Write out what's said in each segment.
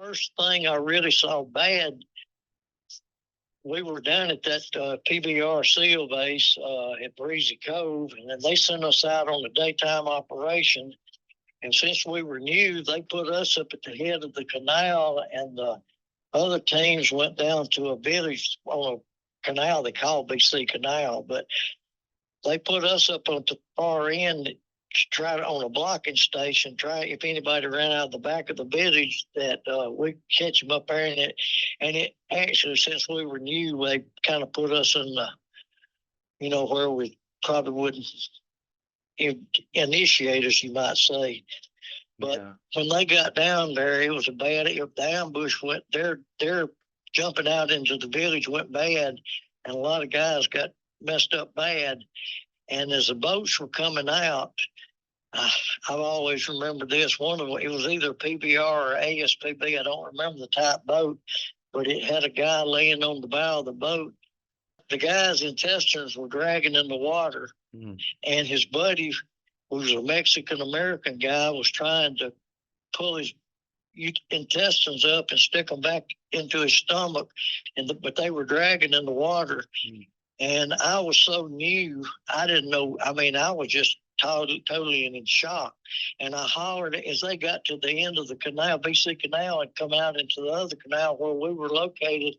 First thing I really saw bad, we were down at that PBR SEAL base at Breezy Cove, and then they sent us out on a daytime operation. And since we were new, they put us up at the head of the canal, and the other teams went down to a village on a canal they call BC Canal, but they put us up on the far end to try to, on a blocking station, try if anybody ran out of the back of the village that we catch them up there. And it actually, since we were new, they kind of put us in the, where we probably wouldn't initiate us, you might say. But when they got down there, it was a bad. The ambush went. Their jumping out into the village went bad, and a lot of guys got messed up bad. And as the boats were coming out, I've always remembered this. One of them, it was either PBR or ASPB. I don't remember the type boat, but it had a guy laying on the bow of the boat. The guy's intestines were dragging in the water, and his buddy, who was a Mexican-American guy, was trying to pull his intestines up and stick them back into his stomach, but they were dragging in the water. And I was so new, I didn't know. I mean, I was just totally in shock. And I hollered as they got to the end of the canal, BC Canal, and come out into the other canal where we were located.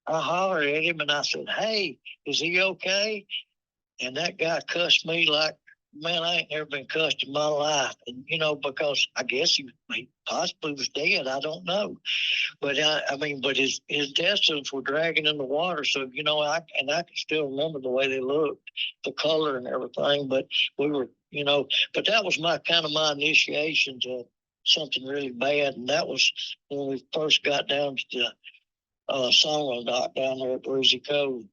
I hollered at him and I said, "Hey, is he okay?" And that guy cussed me like, man, I ain't never been cussed in my life. And, because I guess he possibly was dead. I don't know. But but his intestines were dragging in the water. So, I can still remember the way they looked, the color and everything. But we were, but that was my initiation to something really bad. And that was when we first got down to the Songwell dock down there at Breezy Cove.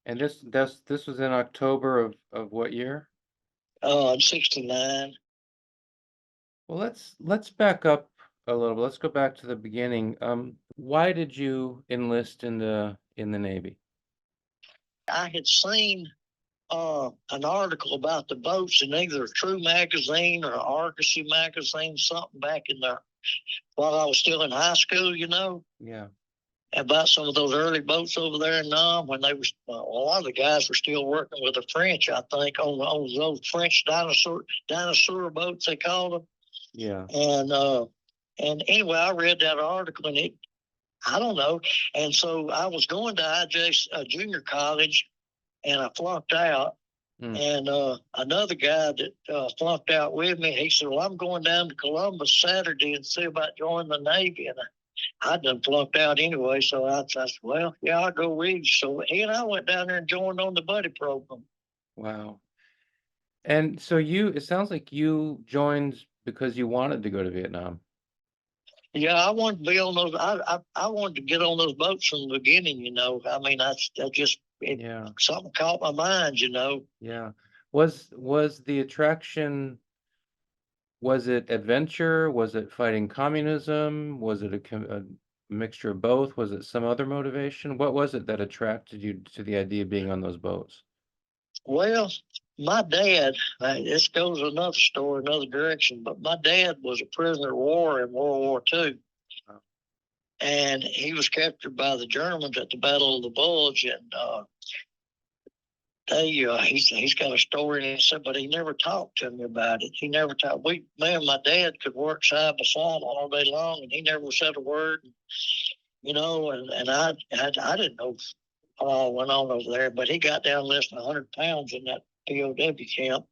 And this was in October of what year? 69. Well, let's back up a little bit. Let's go back to the beginning. Why did you enlist in the Navy? I had seen an article about the boats in either True magazine or Argosy magazine, something back in there while I was still in high school. Yeah. About some of those early boats over there in Nam when they was a lot of the guys were still working with the French, I think, on those French dinosaur boats they called them. Yeah. And anyway, I read that article and I don't know. And so I was going to IJ junior college and I flunked out. And another guy that flunked out with me, he said, "Well, I'm going down to Columbus Saturday and see about joining the Navy." And I done flunked out anyway, so I said, "Well, yeah, I'll go with you." So he and I went down there and joined on the buddy program. Wow. And so it sounds like you joined because you wanted to go to Vietnam. Yeah, I wanted to be on those. I wanted to get on those boats from the beginning. I mean, I just something caught my mind. Yeah. Was the attraction? Was it adventure? Was it fighting communism? Was it a mixture of both? Was it some other motivation? What was it that attracted you to the idea of being on those boats? Well, my dad, this goes another story, another direction, but my dad was a prisoner of war in World War II. Wow. And he was captured by the Germans at the Battle of the Bulge. And he's got a story, and he said, but he never talked to me about it. He never talked. Me and my dad could work side by side all day long, and he never said a word. And I didn't know what all went on over there, but he got down less than 100 pounds in that POW camp.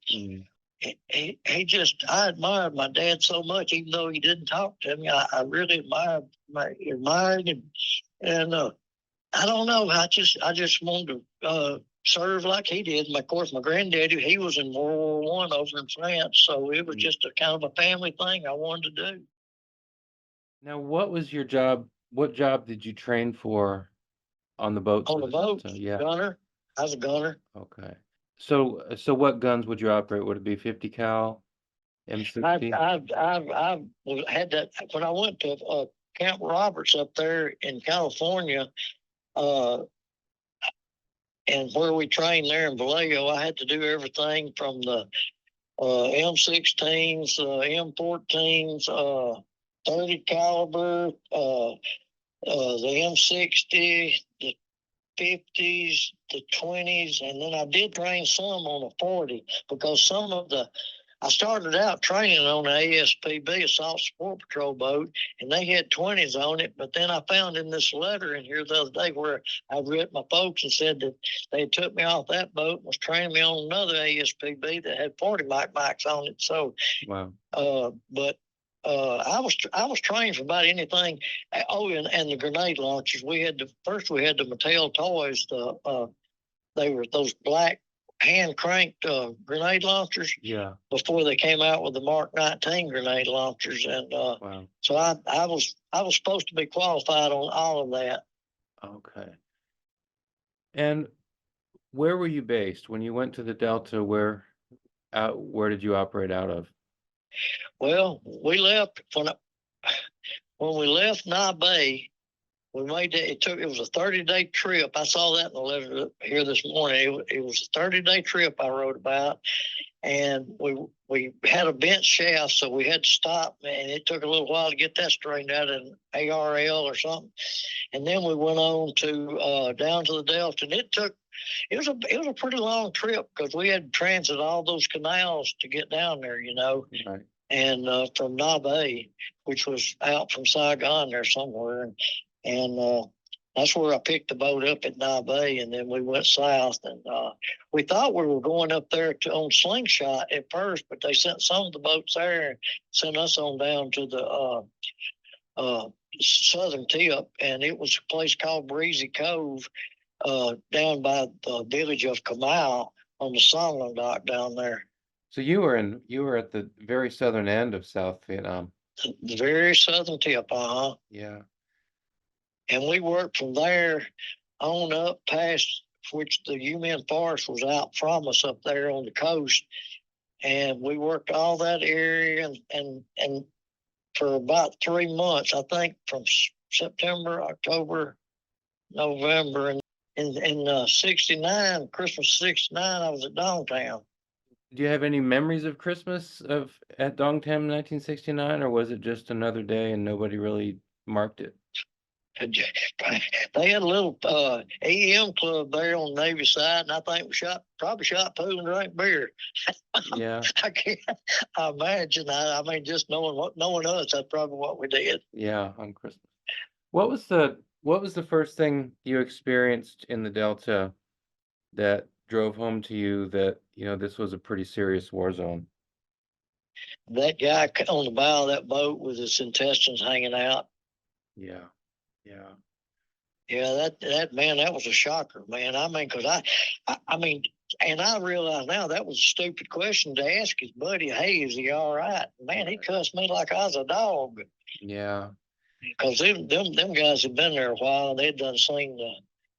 I admired my dad so much, even though he didn't talk to me. I really admired him, and I don't know. I just wanted to serve like he did. And of course, my granddaddy, he was in World War I over in France, so it was just a kind of a family thing I wanted to do. Now, what was your job? What job did you train for on the boats? On the boat, yeah, gunner. I was a gunner. Okay. So what guns would you operate? Would it be 50 cal, M60? I had that when I went to Camp Roberts up there in California, and where we trained there in Vallejo. I had to do everything from the M16s, M14s, .30 caliber, the M60, the 50s, the 20s, and then I did train some on a 40 because some of the I started out training on an ASPB, Assault Support Patrol boat, and they had 20s on it. But then I found in this letter in here the other day where I read my folks and said that they took me off that boat and was training me on another ASPB that had 40 mics on it. So, Wow. But I was trained for about anything. Oh, and the grenade launchers. We had the Mattel toys. They were those black hand cranked grenade launchers. Yeah. Before they came out with the Mark 19 grenade launchers, and Wow. so I was supposed to be qualified on all of that. Okay. And where were you based when you went to the Delta? Where did you operate out of? Well, we left when we left Nye Bay. We made it. It was a 30-day trip. I saw that in the letter here this morning. It was a 30-day trip I wrote about, and we had a bent shaft, so we had to stop, and it took a little while to get that straightened out in ARL or something. And then we went on to down to the Delta, and it was a pretty long trip because we had to transit all those canals to get down there, you know. Right. And from Nye Bay, which was out from Saigon there somewhere, and that's where I picked the boat up at Nye Bay, and then we went south. And we thought we were going up there on Slingshot at first, but they sent some of the boats there and sent us on down to the southern tip, and it was a place called Breezy Cove down by the village of Kamau on the Songland dock down there. So you were at the very southern end of South Vietnam. The very southern tip, Yeah. And we worked from there on up past which the U-Min Forest was out from us up there on the coast. And we worked all that area and for about 3 months, I think from September, October, November, and in 69, Christmas 69, I was at Dongtown. Do you have any memories of Christmas at Dongtown in 1969, or was it just another day and nobody really marked it? They had a little AM club there on the Navy side, and I think we probably shot pool and drank beer. Yeah. I can't imagine. I mean, just knowing us, that's probably what we did. Yeah, on Christmas. What was the first thing you experienced in the Delta that drove home to you that, this was a pretty serious war zone? That guy on the bow of that boat with his intestines hanging out. Yeah. Yeah. Yeah, that man, that was a shocker, man. I mean, because I mean, and I realize now that was a stupid question to ask his buddy. Hey, is he all right? Man, he cussed me like I was a dog. Yeah. Because them guys had been there a while and they'd done seen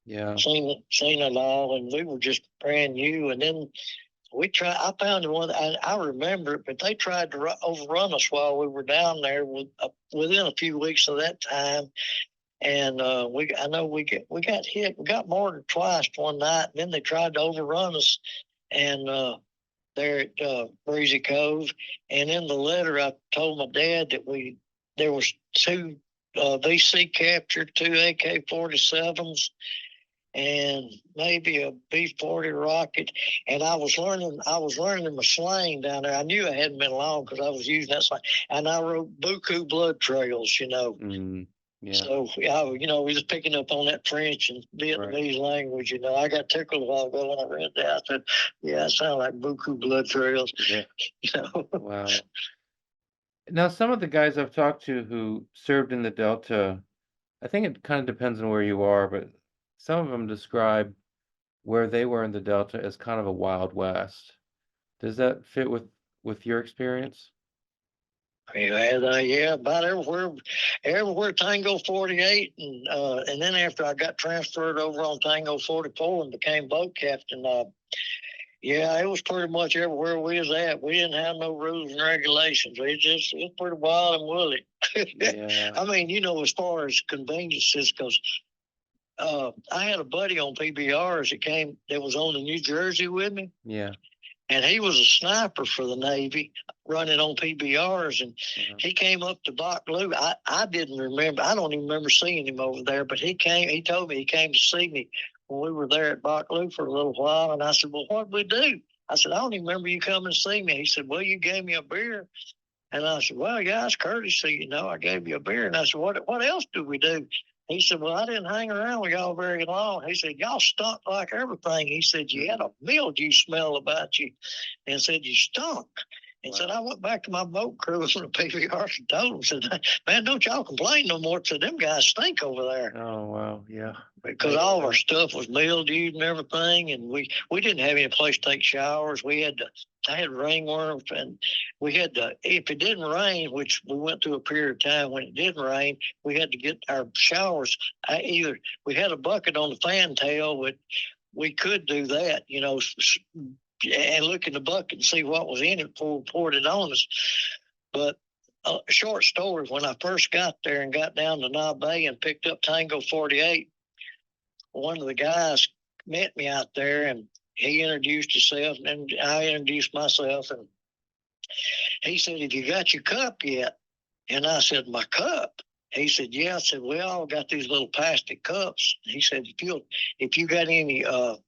it all, and we were just brand new. And then I found one. I remember it, but they tried to overrun us while we were down there within a few weeks of that time. And I know we got hit. We got mortared twice one night, and then they tried to overrun us. And there at Breezy Cove, and in the letter I told my dad that there was 2 VC captured, 2 AK-47s, and maybe a B-40 rocket. And I was learning my slang down there. I knew I hadn't been long because I was using that slang. And I wrote Buku blood trails, Yeah. So, we was picking up on that French and Vietnamese language. I got tickled a while ago when I read that. I said, yeah, it sounds like Buku blood trails. Yeah. Wow. Now, some of the guys I've talked to who served in the Delta, I think it kind of depends on where you are, but some of them describe where they were in the Delta as kind of a Wild West. Does that fit with your experience? Yeah, about everywhere Tango 48, and then after I got transferred over on Tango 44 and became boat captain, yeah, it was pretty much everywhere we was at. We didn't have no rules and regulations. It was pretty wild and woolly. Yeah. I mean, as far as conveniences, because I had a buddy on PBRs that was on the New Jersey with me. Yeah. and he was a sniper for the Navy, running on PBRs, and he came up to Baclou. I didn't remember. I don't even remember seeing him over there, but he came. He told me he came to see me when we were there at Baclou for a little while, and I said, "Well, what did we do?" I said, "I don't even remember you coming to see me." He said, "Well, you gave me a beer." And I said, "Well, yeah, it's courtesy, you know. I gave you a beer." And I said, "What else do we do?" He said, "Well, I didn't hang around with y'all very long." He said, "Y'all stunk like everything." He said, "You had a mildew smell about you," and said, "You stunk." And said, "I went back to my boat crew from the PVR and told them, said, man, don't y'all complain no more. Said, them guys stink over there." Oh, wow. Yeah. Because all of our stuff was mildewed and everything, and we didn't have any place to take showers. I had ringworms, and we had to, if it didn't rain, which we went through a period of time when it didn't rain, we had to get our showers. Either we had a bucket on the fantail, but we could do that, you know, and look in the bucket and see what was in it before we poured it on us. But a short story, when I first got there and got down to Knob Bay and picked up Tango 48, one of the guys met me out there, and he introduced himself, and I introduced myself, and he said, "Have you got your cup yet?" And I said, "My cup?" He said, "Yeah." I said, "We all got these little plastic cups." He said, if you got any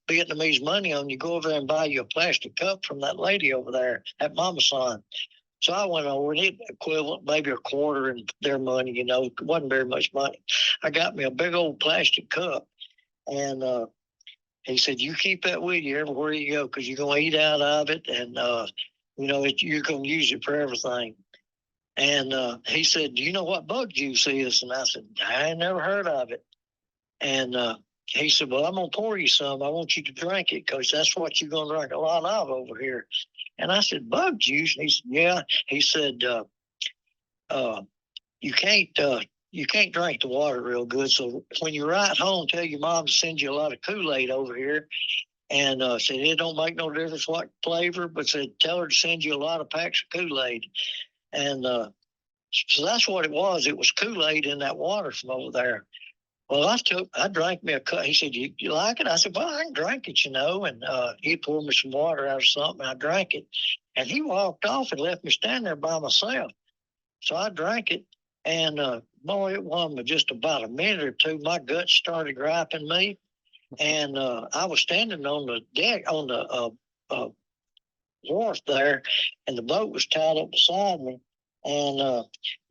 Vietnamese money on you, go over there and buy you a plastic cup from that lady over there at Mama Son." So I went over, and it equivalent maybe a quarter in their money, you know, it wasn't very much money. I got me a big old plastic cup, and he said, "You keep that with you everywhere you go, because you're going to eat out of it, and you know, you're going to use it for everything." And he said, "Do you know what bug juice is?" And I said, "I ain't never heard of it." And he said, "Well, I'm going to pour you some. I want you to drink it, because that's what you're going to drink a lot of over here." And I said, "Bug juice?" And he said, "Yeah." He said, "You can't drink the water real good. So when you ride home, tell your mom to send you a lot of Kool-Aid over here." And said, "It don't make no difference what flavor, but said, tell her to send you a lot of packs of Kool-Aid." And so that's what it was. It was Kool-Aid in that water from over there. Well, I drank me a cup. He said, you like it?" I said, "Well, I can drink it, you know." And he poured me some water out of something. I drank it. And he walked off and left me standing there by myself. So I drank it. And boy, it wasn't just about a minute or two, my guts started griping me. And I was standing on the deck, on the wharf there, and the boat was tied up beside me. And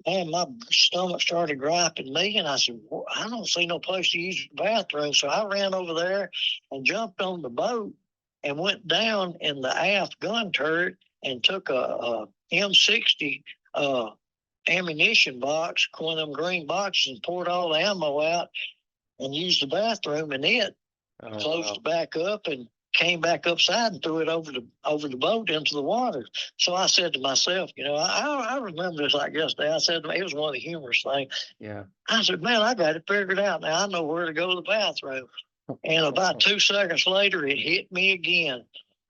man, my stomach started griping me, and I said, "Well, I don't see no place to use the bathroom." So I ran over there and jumped on the boat and went down in the aft gun turret and took a M60 ammunition box, one of them green boxes, and poured all the ammo out and used the bathroom in it. Closed it back up and came back upside and threw it over the boat into the water. So I said to myself, you know, I remember this like yesterday. I said, it was one of the humorous things. Yeah. I said, "Man, I got it figured out now. I know where to go to the bathroom." And about 2 seconds later, it hit me again.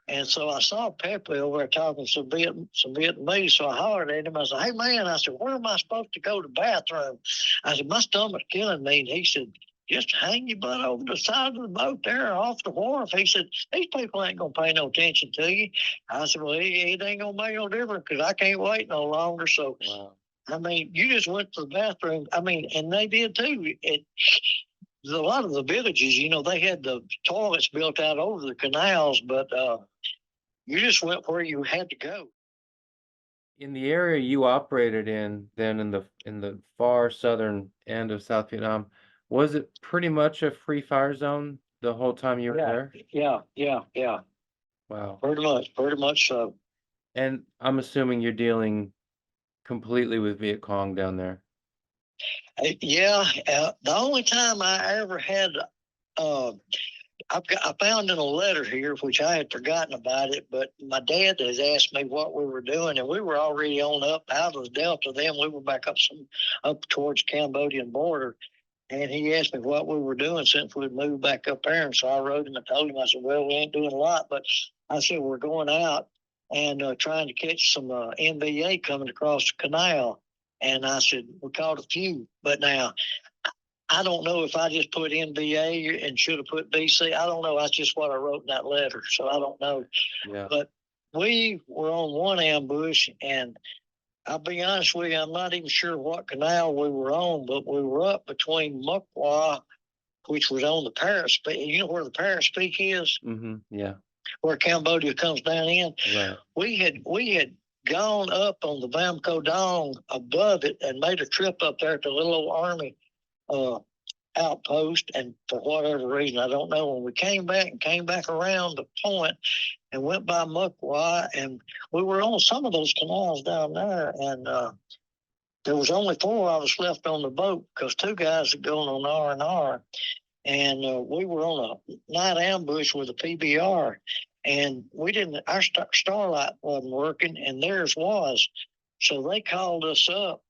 And so I saw Pepe over there talking some Vietnamese. So I hollered at him. I said, "Hey, man," I said, "where am I supposed to go to the bathroom?" I said, "My stomach's killing me." And he said, "Just hang your butt over the side of the boat there off the wharf." He said, "These people ain't going to pay no attention to you." I said, "Well, it ain't going to make no difference, because I can't wait no longer." So, I mean, you just went to the bathroom. I mean, and they did too. A lot of the villages, you know, they had the toilets built out over the canals, but you just went where you had to go. In the area you operated in, then in the far southern end of South Vietnam, was it pretty much a free fire zone the whole time you were there? Yeah. Wow. Pretty much so. And I'm assuming you're dealing completely with Viet Cong down there. Yeah, the only time I ever had, uh, I found in a letter here, which I had forgotten about it, but my dad has asked me what we were doing, and we were already on up out of the Delta. Then we were back up towards Cambodian border, and he asked me what we were doing since we'd moved back up there. And so I wrote him and told him, I said, "Well, we ain't doing a lot," but I said, "We're going out and trying to catch some NVA coming across the canal." And I said, "We caught a few, but now I don't know if I just put NVA and should have put BC. I don't know. That's just what I wrote in that letter. So I don't know." Yeah. But we were on one ambush, and I'll be honest with you, I'm not even sure what canal we were on, but we were up between Mukwa, which was on the Paris Peak. You know where the Paris Peak is? Mm-hmm. Yeah. Where Cambodia comes down in. Right. We had gone up on the Vamco Dong above it and made a trip up there to the little old army uh, outpost. And for whatever reason, I don't know, when we came back around the point and went by Mukwa, and we were on some of those canals down there, and there was only 4 of us left on the boat because 2 guys had gone on R&R, and we were on a night ambush with a PBR, and we didn't. Our starlight wasn't working, and theirs was, so they called us up.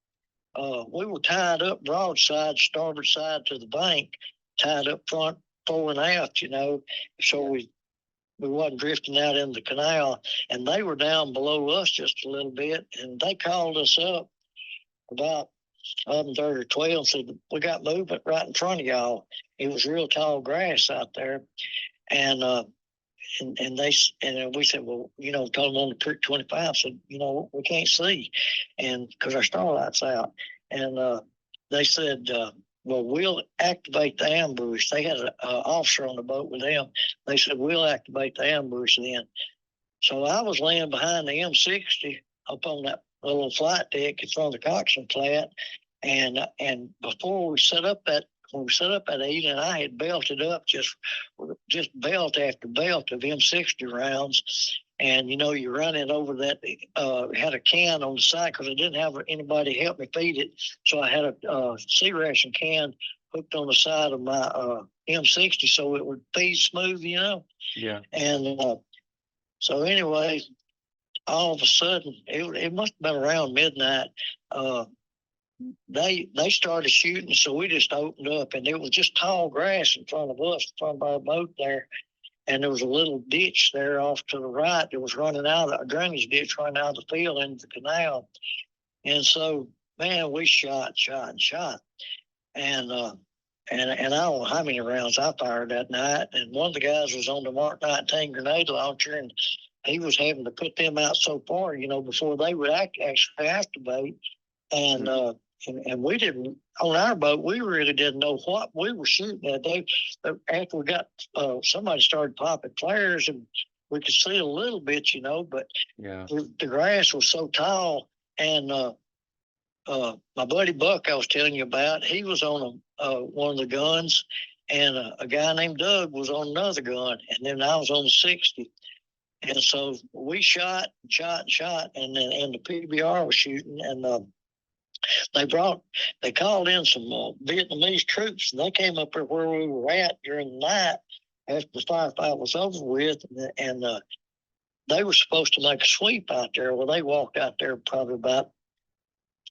We were tied up broadside, starboard side to the bank, tied up front, fore and aft, so we wasn't drifting out in the canal, and they were down below us just a little bit, and they called us up about 11:30 or 12, said, we got movement right in front of y'all. It was real tall grass out there, and we said, well, told them on the Creek 25, said, we can't see, and because our starlight's out, and they said, well, we'll activate the ambush. They had an officer on the boat with them. They said, we'll activate the ambush then. So I was laying behind the M60 up on that little flight deck in front of the coxswain flat, and before we set up that evening, I had belted up just belt after belt of M60 rounds. And you run it over that. Had a can on the side because I didn't have anybody help me feed it, so I had a sea ration can hooked on the side of my M60 so it would feed smooth, Yeah. And so anyway, all of a sudden, it must have been around midnight. They started shooting, so we just opened up, and it was just tall grass in front of us, in front of our boat there. And there was a little ditch there off to the right that was running out, a drainage ditch running out of the field into the canal. And so, man, we shot. And I don't know how many rounds I fired that night. And one of the guys was on the Mark 19 grenade launcher, and he was having to put them out so far, before they would actually activate. And and we didn't, on our boat, we really didn't know what we were shooting at. After we got, somebody started popping flares, and we could see a little bit, but the grass was so tall. And my buddy Buck I was telling you about, he was on one of the guns, and a guy named Doug was on another gun, and then I was on the 60. And so we shot, and the PBR was shooting, and they called in some Vietnamese troops, and they came up there where we were at during the night after the firefight was over with, and they were supposed to make a sweep out there. Well, they walked out there probably about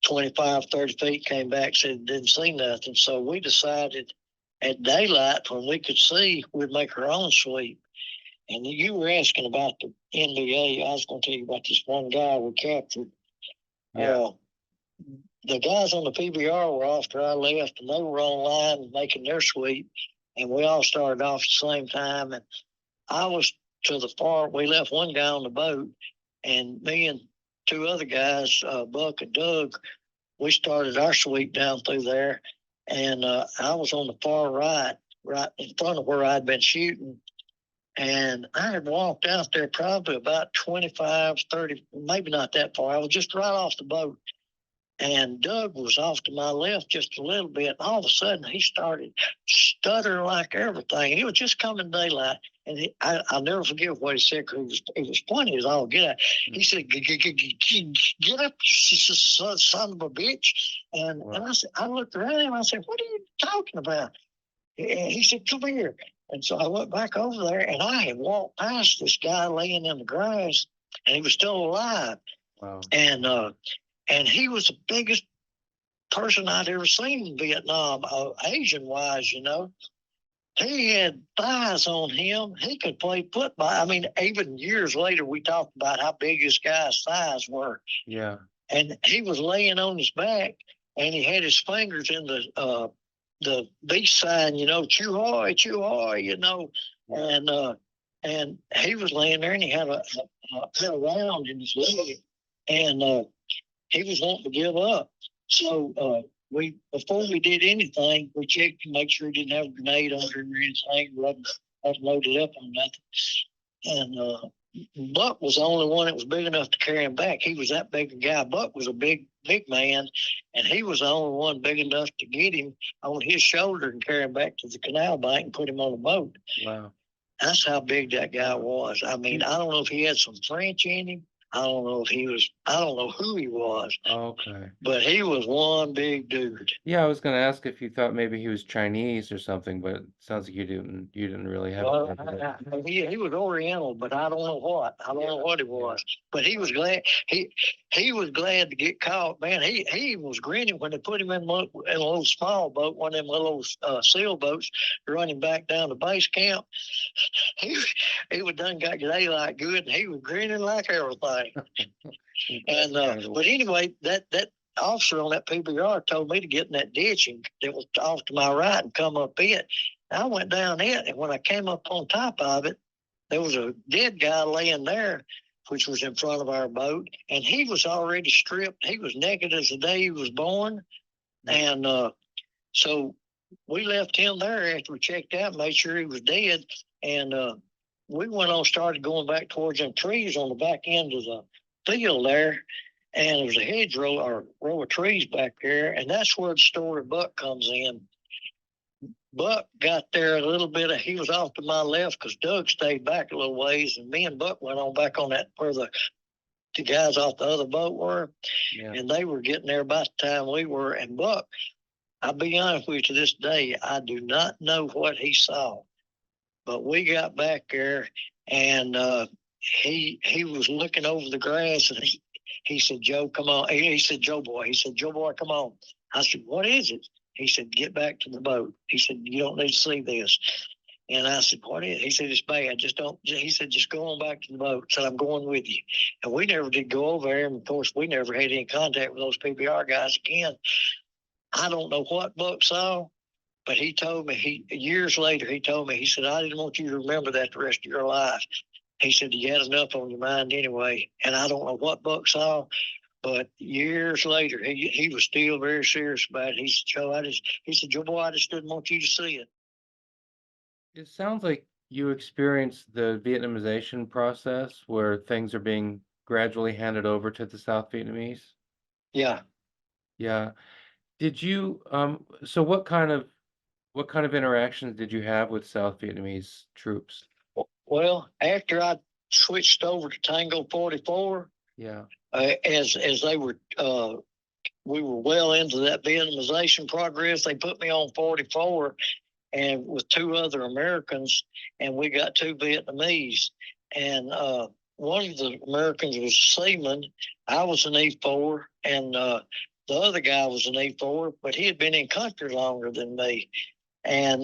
25, 30 feet, came back, said didn't see nothing. So we decided at daylight, when we could see, we'd make our own sweep. And you were asking about the NBA. I was going to tell you about this one guy we captured. Yeah. The guys on the PBR were after I left, and they were online making their sweep, and we all started off at the same time. And I was to the far. We left one guy on the boat, and me and 2 other guys, Buck and Doug, we started our sweep down through there. And I was on the far right in front of where I'd been shooting. And I had walked out there probably about 25, 30, maybe not that far. I was just right off the boat. And Doug was off to my left just a little bit. And all of a sudden, he started stuttering like everything. And it was just coming daylight. And I'll never forget what he said, because he was funny as all get out. He said, get up, son of a bitch. And I looked around him. I said, what are you talking about? And he said, come here. And so I went back over there, and I had walked past this guy laying in the grass, and he was still alive. Wow. And he was the biggest person I'd ever seen in Vietnam, Asian-wise, He had thighs on him. He could play football. I mean, even years later, we talked about how big this guy's thighs were. Yeah. And he was laying on his back, and he had his fingers in the beach sign, chew hoy, and and he was laying there, and he had a round in his leg, and he was wanting to give up. So before we did anything, we checked to make sure he didn't have a grenade under him or anything. Wasn't loaded up on nothing. And Buck was the only one that was big enough to carry him back. He was that big a guy. Buck was a big man, and he was the only one big enough to get him on his shoulder and carry him back to the canal bank and put him on a boat. Wow. That's how big that guy was. I mean, I don't know if he had some French in him. I don't know who he was. Okay. But he was one big dude. Yeah, I was gonna ask if you thought maybe he was Chinese or something, but it sounds like you didn't really have. Well, he was Oriental, but I don't know what. I don't know what he was. But he was glad. He was glad to get caught. Man, he was grinning when they put him in a little small boat, one of them little sail boats, running back down to base camp. He was done got daylight good, and he was grinning like everything. And but anyway, that officer on that PBR told me to get in that ditch and it was off to my right and come up it. I went down it, and when I came up on top of it, there was a dead guy laying there, which was in front of our boat, and he was already stripped. He was naked as the day he was born, and so we left him there after we checked out, made sure he was dead, and we went on, started going back towards them trees on the back end of the field there, and there was a hedgerow or row of trees back there, and that's where the story of Buck comes in. Buck got there a little bit. He was off to my left because Doug stayed back a little ways, and me and Buck went on back on that where the guys off the other boat were, and they were getting there about the time we were. And Buck, I'll be honest with you, to this day, I do not know what he saw, but we got back there, and he was looking over the grass, and he said, "Joe, come on." He said, "Joe boy." He said, "Joe boy, come on." I said, "What is it?" He said, "Get back to the boat." He said, "You don't need to see this." And I said, "What is it?" He said, "It's bad. Just don't." He said, "Just go on back to the boat." I said, "I'm going with you." And we never did go over there. And of course, we never had any contact with those PBR guys again. I don't know what Buck saw, but he told me, years later, he told me, he said, "I didn't want you to remember that the rest of your life." He said, "You had enough on your mind anyway." And I don't know what Buck saw, but years later, he was still very serious about it. He said, "Joe boy, I just didn't want you to see it." It sounds like you experienced the Vietnamization process where things are being gradually handed over to the South Vietnamese. Yeah. Yeah. Did you so what kind of interactions did you have with South Vietnamese troops? Well, after I switched over to Tango 44, Yeah. as they were, we were well into that Vietnamization progress. They put me on 44, and with two other Americans, and we got two Vietnamese. And one of the Americans was seaman. I was an E4, and the other guy was an E4, but he had been in country longer than me. And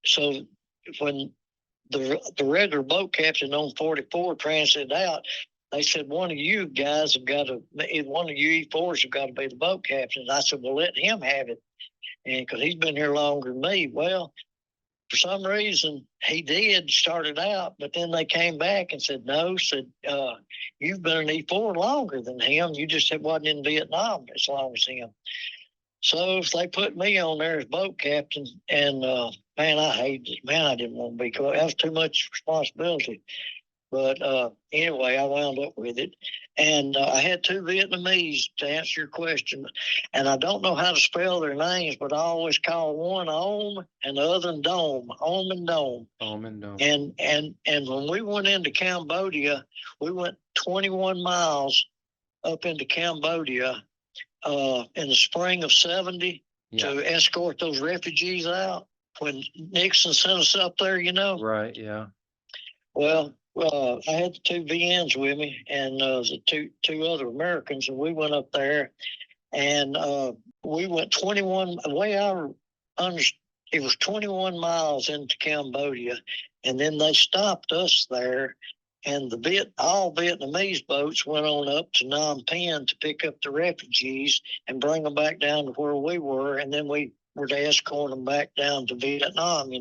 so when the regular boat captain on 44 transited out, they said, one of you E4s have got to be the boat captain. I said, well, let him have it. And because he's been here longer than me. Well, for some reason, he did started out, but then they came back and said, no, you've been an E4 longer than him. You just wasn't in Vietnam as long as him. So if they put me on there as boat captain, and man, I hated it. Man, I didn't want to be. That was too much responsibility. But anyway, I wound up with it. And I had two Vietnamese, to answer your question. And I don't know how to spell their names, but I always call one Om and the other Dome. Om and Dome. Om and Dome. And when we went into Cambodia, we went 21 miles up into Cambodia in the spring of 70 to escort those refugees out when Nixon sent us up there, Right, yeah. Well, I had the two VNs with me and the two other Americans, and we went up there, and we went 21. The way it was 21 miles into Cambodia, and then they stopped us there, and all Vietnamese boats went on up to Phnom Penh to pick up the refugees and bring them back down to where we were, and then we were to escort them back down to Vietnam,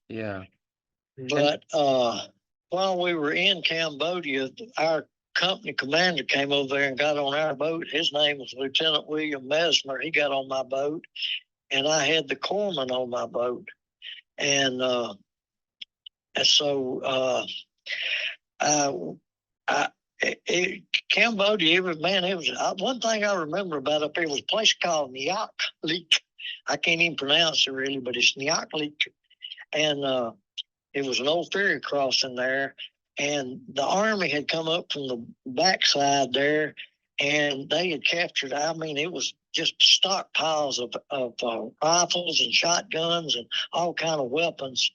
Yeah. But while we were in Cambodia, our company commander came over there and got on our boat. His name was Lieutenant William Mesmer. He got on my boat, and I had the corpsman on my boat. And so I, Cambodia, man, it was one thing I remember about up there was a place called Nyaklik. I can't even pronounce it really, but it's Nyaklik. And it was an old ferry crossing there. And the Army had come up from the backside there, and they had captured, I mean, it was just stockpiles of rifles and shotguns and all kind of weapons.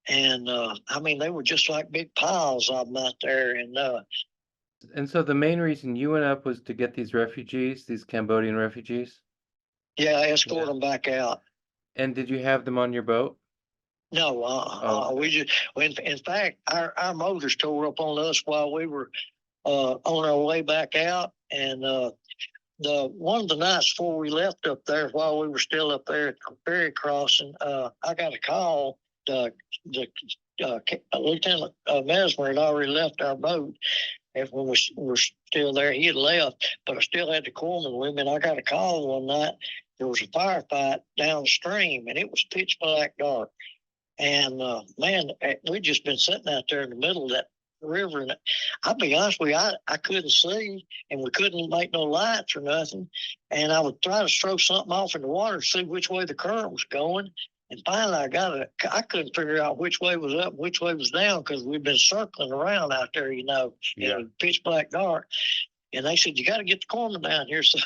And I mean, they were just like big piles of them out there. And so the main reason you went up was to get these refugees, these Cambodian refugees? Yeah, escort them back out. And did you have them on your boat? No, we just, in fact, our motors tore up on us while we were on our way back out. And one of the nights before we left up there, while we were still up there at the ferry crossing, I got a call. The Lieutenant Mesmer had already left our boat. And when we were still there, he had left, but I still had the corpsman with me. And I got a call one night. There was a firefight downstream, and it was pitch black dark. And man, we'd just been sitting out there in the middle of that river. And I'll be honest with you, I couldn't see, and we couldn't make no lights or nothing. And I would try to throw something off in the water to see which way the current was going. And finally, I couldn't figure out which way was up, which way was down, because we'd been circling around out there, in pitch black dark. And they said, you got to get the corpsman down here. So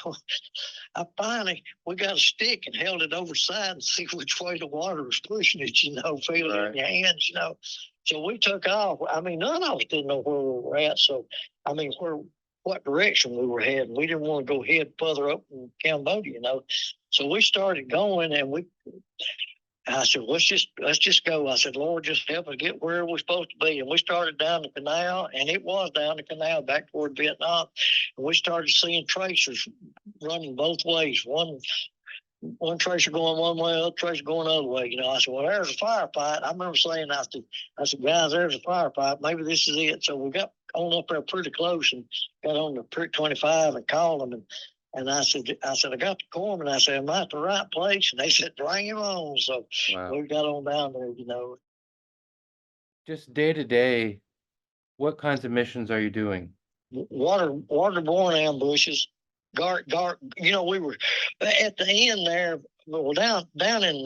we got a stick and held it overside and see which way the water was pushing it, feel it in your hands, So we took off. I mean, none of us didn't know where we were at. So, I mean, what direction we were heading. We didn't want to go head further up in Cambodia, So we started going, and I said, let's just go. I said, Lord, just help us get where we're supposed to be. And we started down the canal, and it was down the canal back toward Vietnam. And we started seeing tracers running both ways. One tracer going one way, other tracer going the other way. I said, well, there's a firefight. I remember saying, I said, guys, there's a firefight. Maybe this is it. So we got on up there pretty close and got on the Prick 25 and called them. And I said, I got the corpsman. I said, am I at the right place? And they said, bring him on. So we got on down there, Just day to day, what kinds of missions are you doing? Waterborne ambushes. Guard. We were at the end there. Well, down in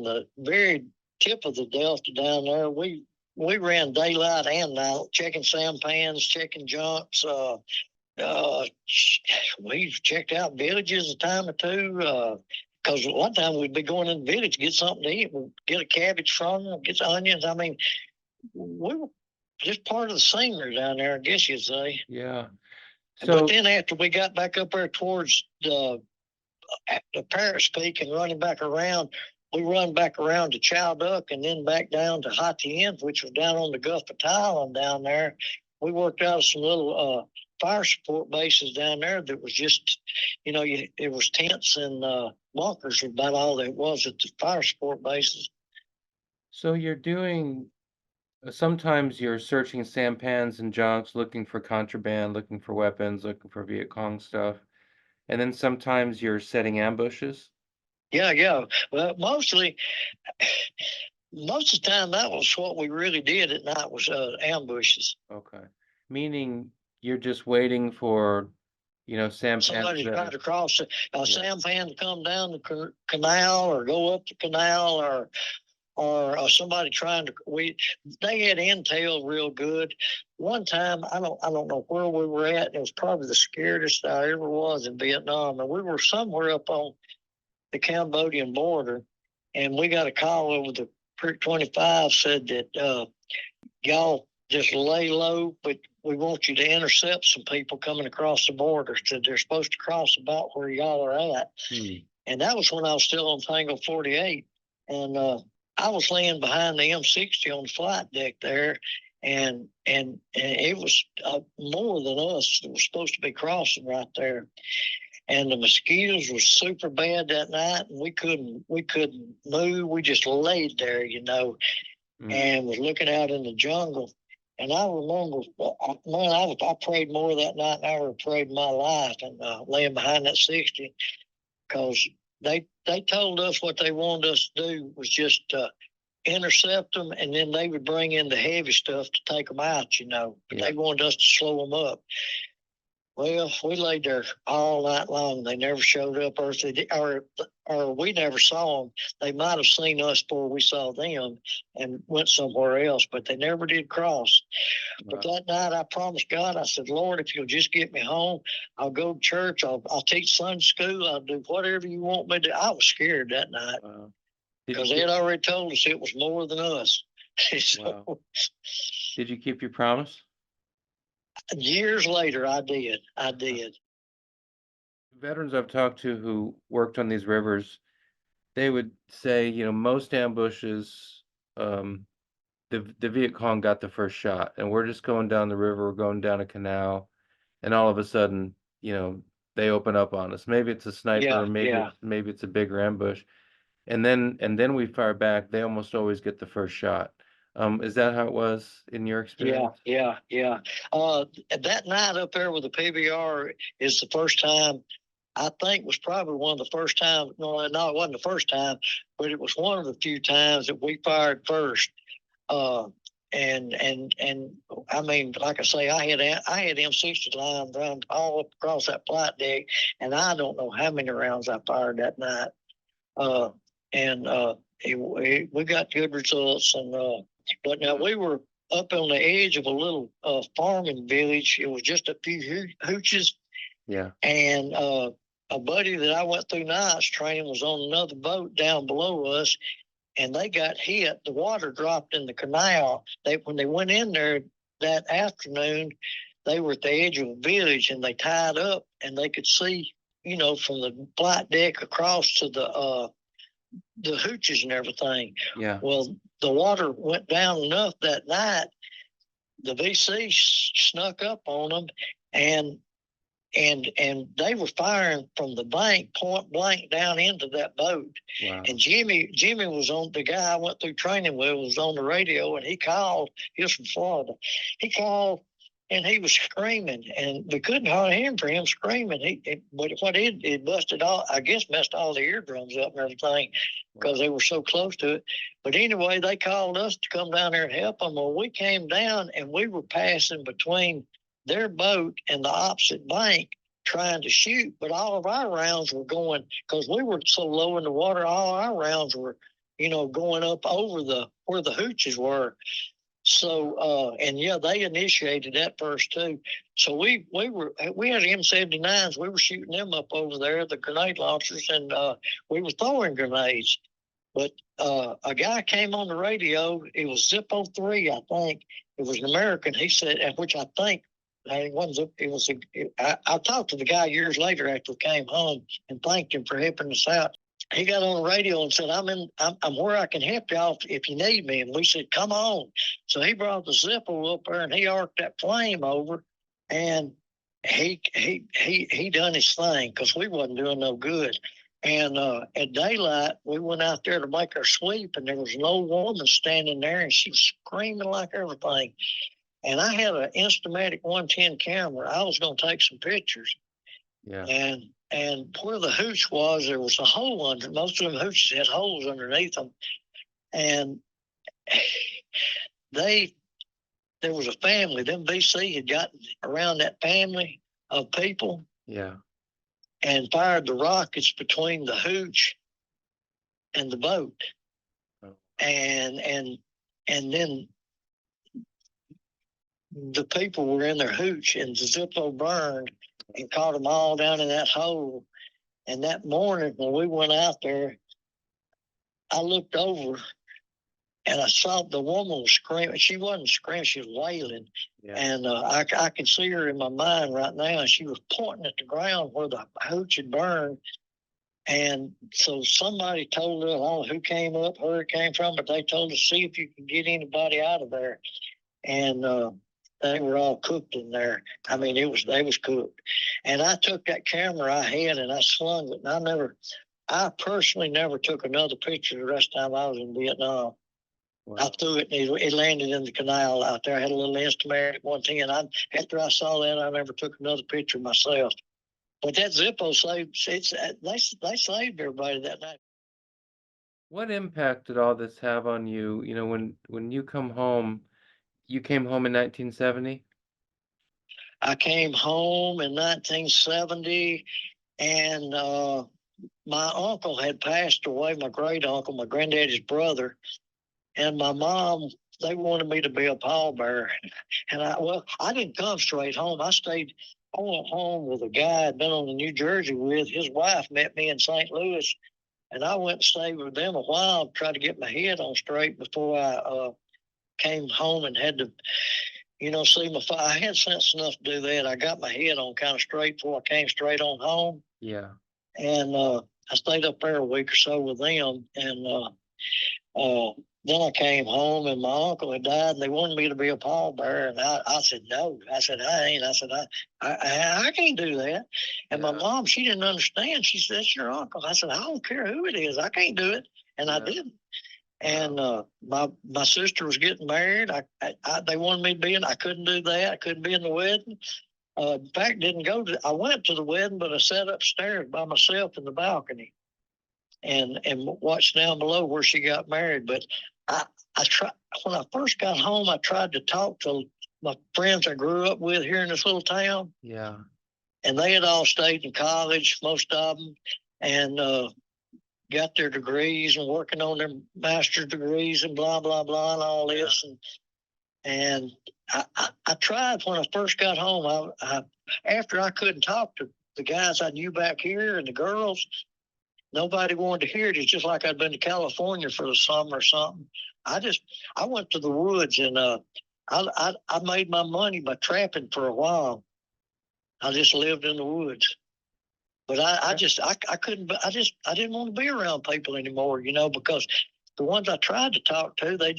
the very tip of the Delta down there, we ran daylight and night, checking sampans, checking junks. We've checked out villages a time or two. Because one time we'd be going in the village to get something to eat, we'd get a cabbage from them, get some onions. I mean, we were just part of the scenery down there, I guess you'd say. Yeah. But then after we got back up there towards the Paris Peak and running back around, we run back around to Chow Duck and then back down to Ha Tien, which was down on the Gulf of Thailand down there. We worked out some little fire support bases down there that was just, it was tents and bunkers about all that was at the fire support bases. So you're doing, sometimes you're searching sampans and junks, looking for contraband, looking for weapons, looking for Viet Cong stuff. And then sometimes you're setting ambushes? Yeah. Well, most of the time, that was what we really did at night was ambushes. Okay. Meaning you're just waiting for, sampans. Somebody trying to cross a sampan to come down the canal or go up the canal or somebody trying to. They had intel real good. One time, I don't know where we were at. It was probably the scariest I ever was in Vietnam, and we were somewhere up on the Cambodian border, and we got a call over the Prick 25 said that y'all just lay low, but we want you to intercept some people coming across the border. So they're supposed to cross about where y'all are at. And that was when I was still on Tango 48. And I was laying behind the M60 on the flight deck there. And it was more than us that was supposed to be crossing right there. And the mosquitoes were super bad that night, and we couldn't move. We just laid there, and was looking out in the jungle. And I remember, man, I prayed more that night than I ever prayed in my life, and laying behind that 60, because they told us what they wanted us to do was just intercept them, and then they would bring in the heavy stuff to take them out, you know. But they wanted us to slow them up. Well, we laid there all night long. They never showed up, or we never saw them. They might have seen us before we saw them and went somewhere else, but they never did cross. But that night, I promised God, I said, Lord, if you'll just get me home, I'll go to church. I'll teach Sunday school. I'll do whatever you want me to do. I was scared that night because they had already told us it was more than us. So, did you keep your promise? Years later, I did. Veterans I've talked to who worked on these rivers, they would say, you know, most ambushes, the Viet Cong got the first shot, and we're just going down the river, we're going down a canal, and all of a sudden, you know, they open up on us. Maybe it's a sniper, maybe it's a bigger ambush, and then we fire back. They almost always get the first shot. Is that how it was in your experience? Yeah. That night up there with the PBR is the first time, I think was probably one of the first times. No, it wasn't the first time, but it was one of the few times that we fired first. And I mean, like I say, I had M60 lines run all up across that flight deck, and I don't know how many rounds I fired that night. We got good results, and but now we were up on the edge of a little farming village. It was just a few hooches. Yeah. And a buddy that I went through nights training was on another boat down below us, and they got hit. The water dropped in the canal. When they went in there that afternoon, they were at the edge of a village, and they tied up, and they could see, you know, from the flight deck across to the hooches and everything. Yeah. Well, the water went down enough that night. The VC snuck up on them, and they were firing from the bank, point blank, down into that boat. Wow. And Jimmy was the guy I went through training with, was on the radio, and he called. He was from Florida. He called, and he was screaming, and we couldn't hardly hear him for him screaming. It busted all, I guess, messed all the eardrums up and everything, because they were so close to it. But anyway, they called us to come down there and help them. Well, we came down, and we were passing between their boat and the opposite bank trying to shoot, but all of our rounds were going, because we were so low in the water, all our rounds were, you know, going up over where the hooches were. So, they initiated that first too. So we had M79s. We were shooting them up over there, the grenade launchers, and we were throwing grenades. But a guy came on the radio. It was Zippo 3, I think. It was an American. He said, which I think I talked to the guy years later after we came home and thanked him for helping us out. He got on the radio and said, I'm where I can help y'all if you need me. And we said, come on. So he brought the Zippo up there, and he arced that flame over, and he done his thing, because we wasn't doing no good. And at daylight, we went out there to make our sweep, and there was an old woman standing there, and she was screaming like everything. And I had an Instamatic 110 camera. I was going to take some pictures. Yeah. And where the hooch was, there was a hole under. Most of them hooches had holes underneath them. And there was a family. Them VC had gotten around that family of people. Yeah. And fired the rockets between the hooch and the boat. Oh. And then the people were in their hooch, and the Zippo burned and caught them all down in that hole. And that morning when we went out there, I looked over and I saw the woman was screaming. She wasn't screaming, she was wailing. Yeah. And I can see her in my mind right now. And she was pointing at the ground where the hooch had burned. And so somebody told her, I don't know who came up, where it came from, but they told us, see if you can get anybody out of there. And they were all cooked in there. I mean, they was cooked. And I took that camera I had and I slung it. And I personally never took another picture the rest of the time I was in Vietnam. I Wow. threw it and it landed in the canal out there. I had a little Instamat at 110. After I saw that, I never took another picture myself. But that Zippo saved, they saved everybody that night. What impact did all this have on you? You know, when you come home, you came home in 1970? I came home in 1970, and my uncle had passed away, my great uncle, my granddaddy's brother, and my mom, they wanted me to be a pallbearer. And I didn't come straight home. I went home with a guy I'd been on the New Jersey with. His wife met me in St. Louis, and I went and stayed with them a while, tried to get my head on straight before I came home and had to, see my father. I had sense enough to do that. I got my head on kind of straight before I came straight on home. Yeah. And I stayed up there a week or so with them. And then I came home, and my uncle had died, and they wanted me to be a pallbearer. And I said, no. I said, I ain't. I said, I can't do that. And my mom, she didn't understand. She said, that's your uncle. I said, I don't care who it is. I can't do it. And I didn't. And my sister was getting married. They wanted me to be in. I couldn't do that. I couldn't be in the wedding. In fact, didn't go to. I went to the wedding, but I sat upstairs by myself in the balcony, and watched down below where she got married. But I tried when I first got home. I tried to talk to my friends I grew up with here in this little town. Yeah. And they had all stayed in college, most of them, and got their degrees and working on their master's degrees and blah blah blah and all this. And I tried when I first got home. After I couldn't talk to the guys I knew back here and the girls, nobody wanted to hear it. It's just like I'd been to California for the summer or something. I went to the woods, and I made my money by trapping for a while. I just lived in the woods. But I couldn't. I didn't want to be around people anymore, because the ones I tried to talk to, it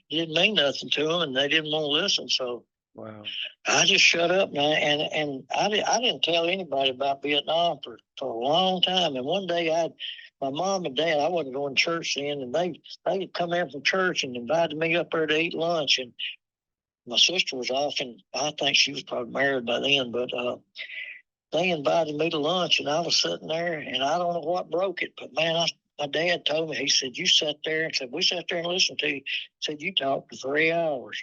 didn't mean nothing to them, and they didn't want to listen. So Wow. I just shut up, man, and I didn't tell anybody about Vietnam for a long time. And one day my mom and dad, I wasn't going to church then, and they had come in from church and invited me up there to eat lunch. And my sister was off, and I think she was probably married by then, but they invited me to lunch, and I was sitting there, and I don't know what broke it, but man, my dad told me, he said, you sat there, and said, we sat there and listened to you. He said, you talked for 3 hours.